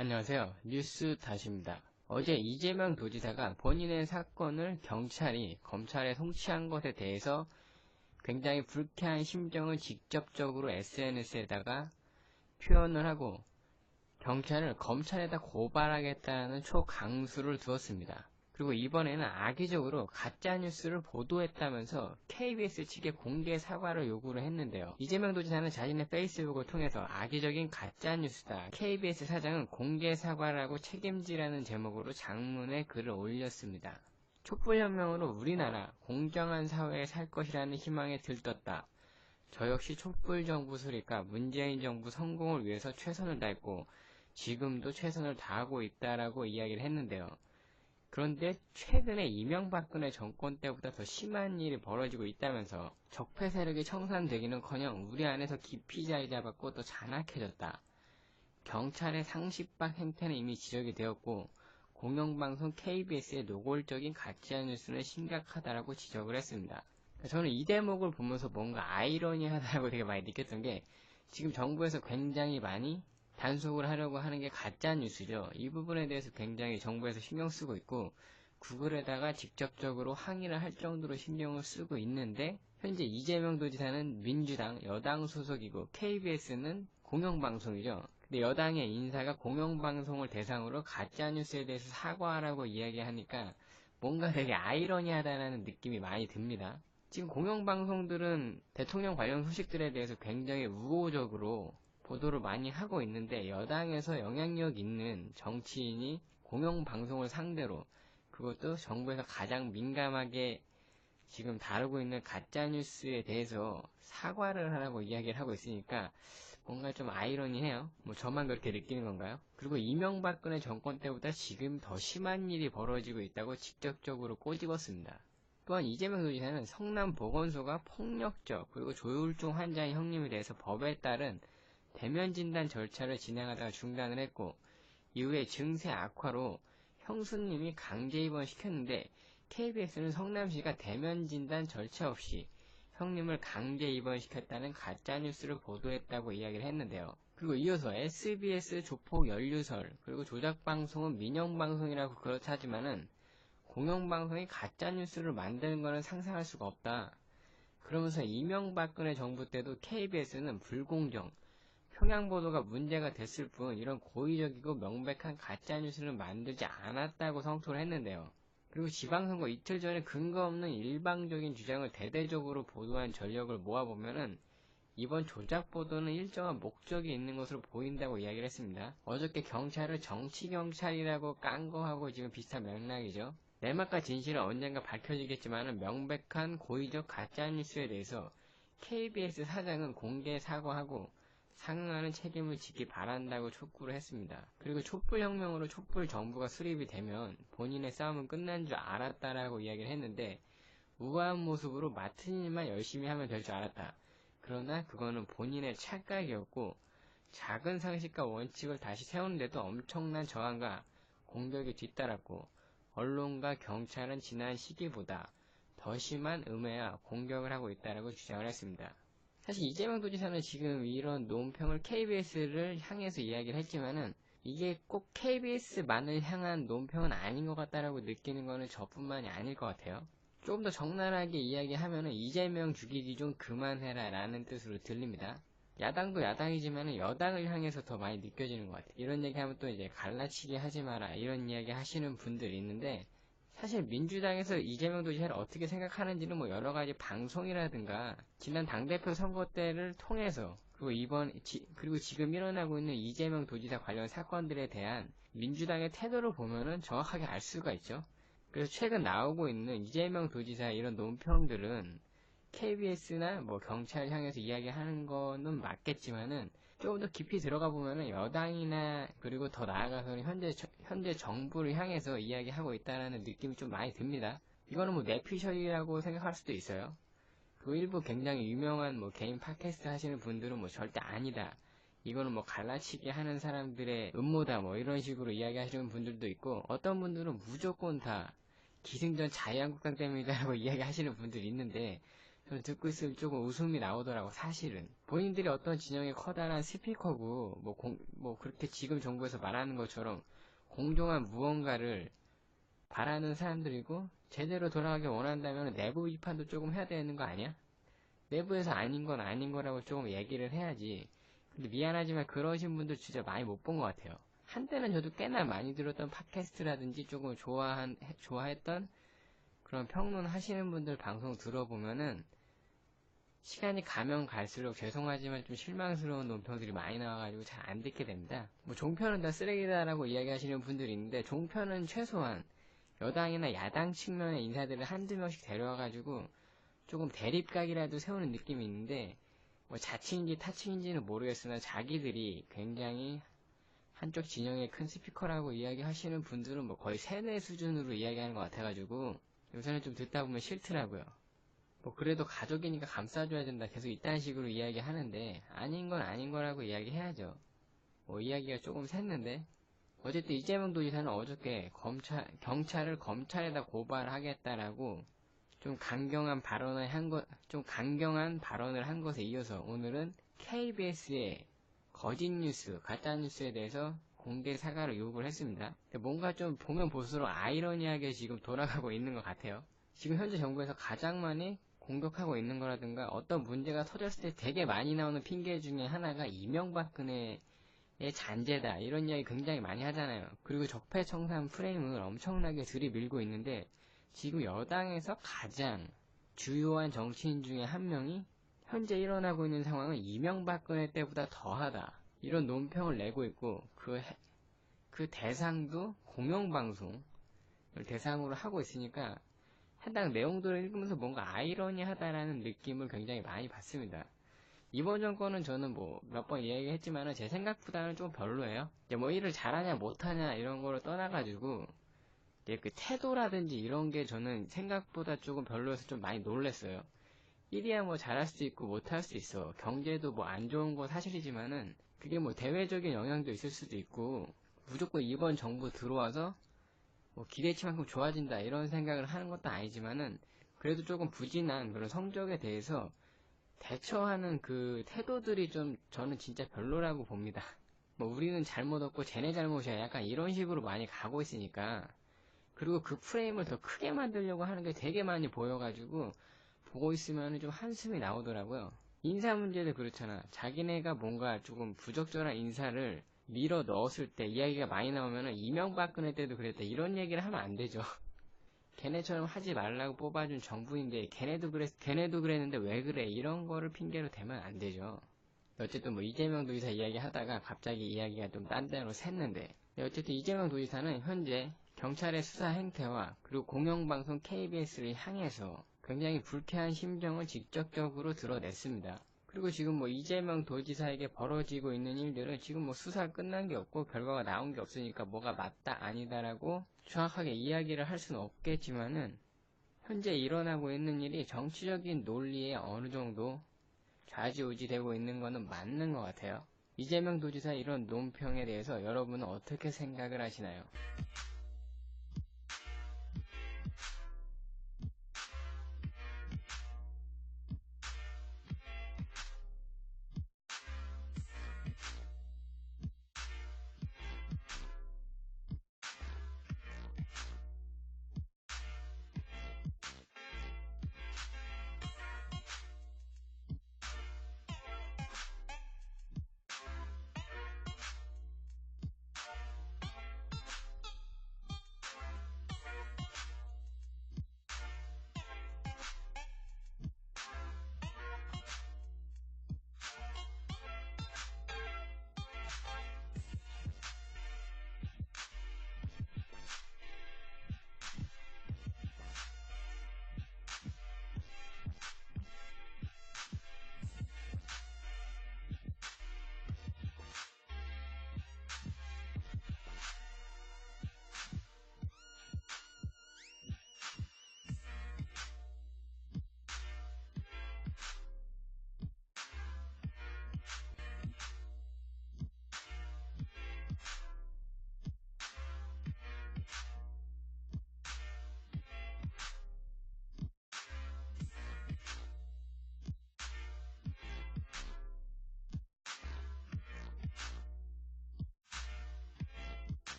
안녕하세요. 뉴스 다시입니다. 어제 이재명 도지사가 본인의 사건을 경찰이 검찰에 송치한 것에 대해서 굉장히 불쾌한 심정을 직접적으로 SNS에다가 표현을 하고 경찰을 검찰에다 고발하겠다는 초강수를 두었습니다. 그리고 이번에는 악의적으로 가짜뉴스를 보도했다면서 KBS 측에 공개 사과를 요구를 했는데요. 이재명 도지사는 자신의 페이스북을 통해서 악의적인 가짜뉴스다. KBS 사장은 공개 사과를 하고 책임지라는 제목으로 장문의 글을 올렸습니다. 촛불혁명으로 우리나라 공정한 사회에 살 것이라는 희망에 들떴다. 저 역시 촛불정부 수립과 문재인 정부 성공을 위해서 최선을 다했고 지금도 최선을 다하고 있다라고 이야기를 했는데요. 그런데 최근에 이명박근혜 정권 때보다 더 심한 일이 벌어지고 있다면서 적폐 세력이 청산되기는커녕 우리 안에서 깊이 자리 잡았고 또 잔악해졌다. 경찰의 상식박 행태는 이미 지적이 되었고 공영방송 KBS의 노골적인 가짜뉴스는 심각하다라고 지적을 했습니다. 저는 이 대목을 보면서 뭔가 아이러니하다고 되게 많이 느꼈던 게 지금 정부에서 굉장히 많이 단속을 하려고 하는 게 가짜뉴스죠. 이 부분에 대해서 굉장히 정부에서 신경 쓰고 있고 구글에다가 직접적으로 항의를 할 정도로 신경을 쓰고 있는데 현재 이재명 도지사는 민주당 여당 소속이고 KBS는 공영방송이죠. 근데 여당의 인사가 공영방송을 대상으로 가짜뉴스에 대해서 사과하라고 이야기하니까 뭔가 되게 아이러니하다는 느낌이 많이 듭니다. 지금 공영방송들은 대통령 관련 소식들에 대해서 굉장히 우호적으로 보도를 많이 하고 있는데 여당에서 영향력 있는 정치인이 공영방송을 상대로 그것도 정부에서 가장 민감하게 지금 다루고 있는 가짜뉴스에 대해서 사과를 하라고 이야기를 하고 있으니까 뭔가 좀 아이러니해요. 뭐 저만 그렇게 느끼는 건가요? 그리고 이명박근혜 정권 때보다 지금 더 심한 일이 벌어지고 있다고 직접적으로 꼬집었습니다. 또한 이재명 도지사는 성남보건소가 폭력적 그리고 조울증 환자의 형님에 대해서 법에 따른 대면 진단 절차를 진행하다가 중단을 했고 이후에 증세 악화로 형수님이 강제 입원시켰는데 KBS는 성남시가 대면 진단 절차 없이 형님을 강제 입원시켰다는 가짜뉴스를 보도했다고 이야기를 했는데요. 그리고 이어서 SBS 조폭 연루설 그리고 조작방송은 민영방송이라고 그렇다 하지만은 공영방송이 가짜뉴스를 만드는 것은 상상할 수가 없다. 그러면서 이명박근혜 정부 때도 KBS는 불공정, 평양보도가 문제가 됐을 뿐 이런 고의적이고 명백한 가짜뉴스를 만들지 않았다고 성토를 했는데요. 그리고 지방선거 이틀 전에 근거 없는 일방적인 주장을 대대적으로 보도한 전력을 모아보면은 이번 조작보도는 일정한 목적이 있는 것으로 보인다고 이야기를 했습니다. 어저께 경찰을 정치경찰이라고 깐 거하고 지금 비슷한 맥락이죠. 내막과 진실은 언젠가 밝혀지겠지만 명백한 고의적 가짜뉴스에 대해서 KBS 사장은 공개 사과하고 상응하는 책임을 지기 바란다고 촉구를 했습니다. 그리고 촛불혁명으로 촛불정부가 수립이 되면 본인의 싸움은 끝난 줄 알았다라고 이야기를 했는데 우아한 모습으로 맡은 일만 열심히 하면 될 줄 알았다. 그러나 그거는 본인의 착각이었고 작은 상식과 원칙을 다시 세우는데도 엄청난 저항과 공격이 뒤따랐고 언론과 경찰은 지난 시기보다 더 심한 음해와 공격을 하고 있다고 주장을 했습니다. 사실 이재명 도지사는 지금 이런 논평을 KBS를 향해서 이야기를 했지만은 이게 꼭 KBS만을 향한 논평은 아닌 것 같다라고 느끼는 거는 저뿐만이 아닐 것 같아요. 조금 더 적나라하게 이야기하면은 이재명 죽이기 좀 그만해라 라는 뜻으로 들립니다. 야당도 야당이지만은 여당을 향해서 더 많이 느껴지는 것 같아요. 이런 얘기하면 또 이제 갈라치기 하지 마라 이런 이야기 하시는 분들이 있는데 사실 민주당에서 이재명 도지사를 어떻게 생각하는지는 뭐 여러가지 방송이라든가 지난 당대표 선거 때를 통해서 그리고 지금 일어나고 있는 이재명 도지사 관련 사건들에 대한 민주당의 태도를 보면은 정확하게 알 수가 있죠. 그래서 최근 나오고 있는 이재명 도지사의 이런 논평들은 KBS나 뭐 경찰을 향해서 이야기하는 거는 맞겠지만은 조금 더 깊이 들어가 보면은 여당이나 그리고 더 나아가서는 현재 정부를 향해서 이야기하고 있다는 느낌이 좀 많이 듭니다. 이거는 뭐 내피셜이라고 생각할 수도 있어요. 그 일부 굉장히 유명한 뭐 개인 팟캐스트 하시는 분들은 뭐 절대 아니다. 이거는 뭐 갈라치기 하는 사람들의 음모다 뭐 이런 식으로 이야기하시는 분들도 있고 어떤 분들은 무조건 다 기승전 자유한국당 때문이다라고 이야기하시는 분들이 있는데 저는 듣고 있으면 조금 웃음이 나오더라고. 사실은 본인들이 어떤 진영의 커다란 스피커고 뭐 그렇게 지금 정부에서 말하는 것처럼 공정한 무언가를 바라는 사람들이고, 제대로 돌아가길 원한다면 내부 비판도 조금 해야 되는 거 아니야? 내부에서 아닌 건 아닌 거라고 조금 얘기를 해야지. 근데 미안하지만 그러신 분들 진짜 많이 못 본 것 같아요. 한때는 저도 꽤나 많이 들었던 팟캐스트라든지 조금 좋아했던 그런 평론 하시는 분들 방송 들어보면은 시간이 가면 갈수록 죄송하지만 좀 실망스러운 논평들이 많이 나와가지고 잘 안 듣게 됩니다. 뭐 종편은 다 쓰레기다라고 이야기하시는 분들이 있는데, 종편은 최소한 여당이나 야당 측면의 인사들을 한두 명씩 데려와가지고 조금 대립각이라도 세우는 느낌이 있는데, 뭐 자칭인지 타칭인지는 모르겠으나 자기들이 굉장히 한쪽 진영의 큰 스피커라고 이야기하시는 분들은 뭐 거의 세뇌 수준으로 이야기하는 것 같아가지고 요새는 좀 듣다 보면 싫더라고요. 뭐 그래도 가족이니까 감싸줘야 된다 계속 이딴 식으로 이야기하는데, 아닌 건 아닌 거라고 이야기해야죠. 뭐 이야기가 조금 샜는데, 어쨌든 이재명 도지사는 어저께 경찰을 검찰에다 고발하겠다라고 좀 강경한 발언을 한 것에 이어서 오늘은 KBS의 거짓 뉴스, 가짜 뉴스에 대해서 공개 사과를 요구를 했습니다. 뭔가 좀 보면 볼수록 아이러니하게 지금 돌아가고 있는 것 같아요. 지금 현재 정부에서 가장 많이 공격하고 있는 거라든가 어떤 문제가 터졌을 때 되게 많이 나오는 핑계 중에 하나가 이명박근혜의 잔재다, 이런 이야기 굉장히 많이 하잖아요. 그리고 적폐청산 프레임을 엄청나게 들이밀고 있는데, 지금 여당에서 가장 주요한 정치인 중에 한 명이 현재 일어나고 있는 상황은 이명박근혜 때보다 더하다, 이런 논평을 내고 있고, 그 대상도 공영방송을 대상으로 하고 있으니까 해당 내용들을 읽으면서 뭔가 아이러니하다라는 느낌을 굉장히 많이 받습니다. 이번 정권은 저는 뭐 몇 번 이야기했지만은 제 생각보다는 좀 별로예요. 이제 뭐 일을 잘하냐 못하냐 이런 거를 떠나가지고 그 태도라든지 이런 게 저는 생각보다 조금 별로여서 좀 많이 놀랬어요. 일이야 뭐 잘할 수도 있고 못할 수도 있어. 경제도 뭐 안 좋은 거 사실이지만은 그게 뭐 대외적인 영향도 있을 수도 있고, 무조건 이번 정부 들어와서 뭐 기대치만큼 좋아진다 이런 생각을 하는 것도 아니지만은, 그래도 조금 부진한 그런 성적에 대해서 대처하는 그 태도들이 좀 저는 진짜 별로라고 봅니다. 뭐 우리는 잘못 없고 쟤네 잘못이야, 약간 이런 식으로 많이 가고 있으니까. 그리고 그 프레임을 더 크게 만들려고 하는 게 되게 많이 보여가지고 보고 있으면 좀 한숨이 나오더라고요. 인사 문제도 그렇잖아. 자기네가 뭔가 조금 부적절한 인사를 밀어 넣었을 때 이야기가 많이 나오면은 이명박근혜 때도 그랬다, 이런 얘기를 하면 안 되죠. 걔네처럼 하지 말라고 뽑아준 정부인데 걔네도 그랬는데 왜 그래, 이런 거를 핑계로 대면 안 되죠. 어쨌든 뭐 이재명 도지사 이야기 하다가 갑자기 이야기가 좀 딴 데로 샜는데, 어쨌든 이재명 도지사는 현재 경찰의 수사 행태와 그리고 공영방송 KBS를 향해서 굉장히 불쾌한 심정을 직접적으로 드러냈습니다. 그리고 지금 뭐 이재명 도지사에게 벌어지고 있는 일들은 지금 뭐 수사 끝난 게 없고 결과가 나온 게 없으니까 뭐가 맞다 아니다라고 정확하게 이야기를 할 수는 없겠지만은, 현재 일어나고 있는 일이 정치적인 논리에 어느 정도 좌지우지되고 있는 거는 맞는 것 같아요. 이재명 도지사 이런 논평에 대해서 여러분은 어떻게 생각을 하시나요?